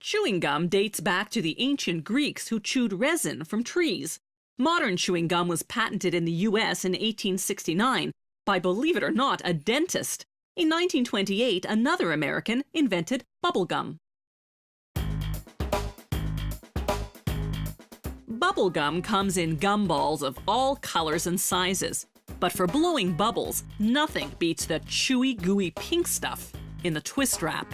Chewing gum dates back to the ancient Greeks who chewed resin from trees. Modern chewing gum was patented in the US in 1869 by, believe it or not, a dentist. In 1928, another American invented bubble gum. Bubble gum comes in gumballs of all colors and sizes. But for blowing bubbles, nothing beats the chewy, gooey pink stuff in the twist wrap.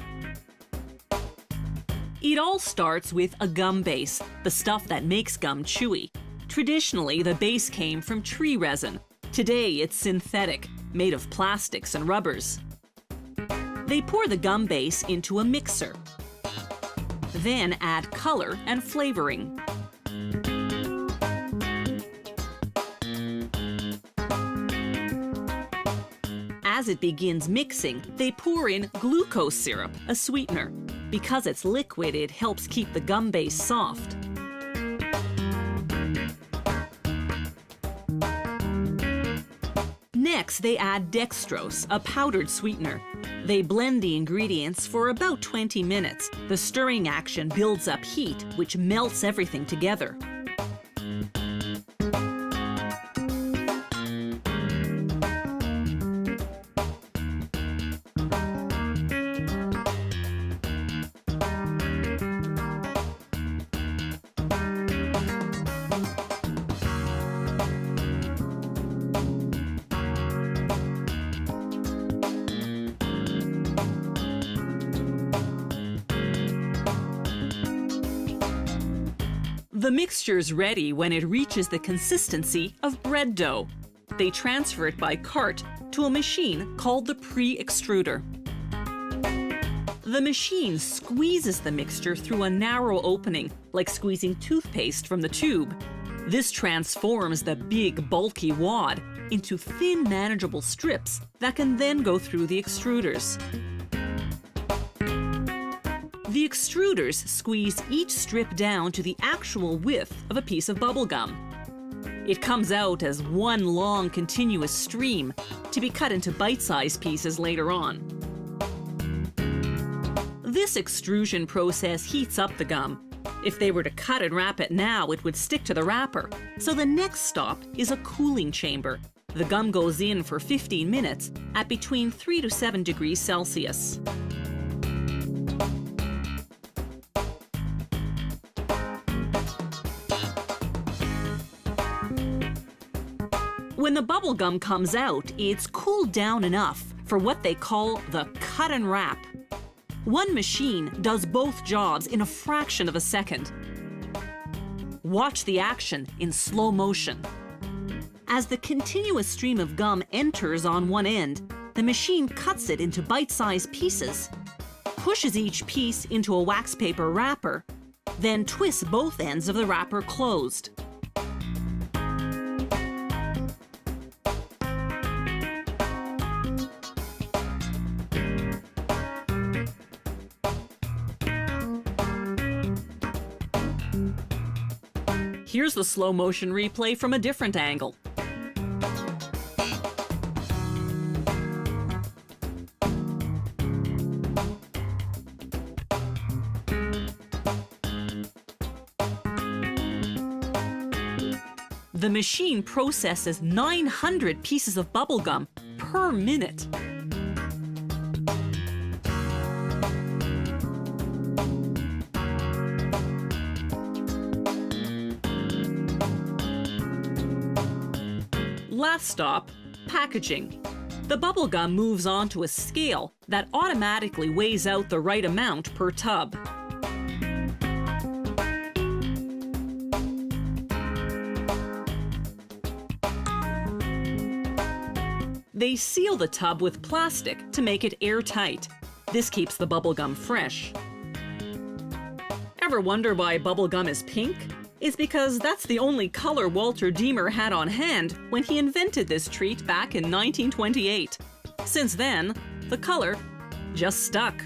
It all starts with a gum base, the stuff that makes gum chewy. Traditionally, the base came from tree resin. Today, it's synthetic, made of plastics and rubbers. They pour the gum base into a mixer, then add color and flavoring. As it begins mixing, they pour in glucose syrup, a sweetener. Because it's liquid, it helps keep the gum base soft. Next, they add dextrose, a powdered sweetener. They blend the ingredients for about 20 minutes. The stirring action builds up heat, which melts everything together. The mixture's ready when it reaches the consistency of bread dough. They transfer it by cart to a machine called the pre-extruder. The machine squeezes the mixture through a narrow opening, like squeezing toothpaste from the tube. This transforms the big, bulky wad into thin, manageable strips that can then go through the extruders. The extruders squeeze each strip down to the actual width of a piece of bubble gum. It comes out as one long, continuous stream to be cut into bite-sized pieces later on. This extrusion process heats up the gum. If they were to cut and wrap it now, it would stick to the wrapper. So the next stop is a cooling chamber. The gum goes in for 15 minutes at between 3 to 7 degrees Celsius. When the bubble gum comes out, it's cooled down enough for what they call the cut and wrap. One machine does both jobs in a fraction of a second. Watch the action in slow motion. As the continuous stream of gum enters on one end, the machine cuts it into bite-sized pieces, pushes each piece into a wax paper wrapper, then twists both ends of the wrapper closed. Here's the slow motion replay from a different angle. The machine processes 900 pieces of bubble gum per minute. Last stop, packaging. The bubble gum moves on to a scale that automatically weighs out the right amount per tub. They seal the tub with plastic to make it airtight. This keeps the bubble gum fresh. Ever wonder why bubble gum is pink? It's because that's the only color Walter Deemer had on hand when he invented this treat back in 1928. Since then, the color just stuck.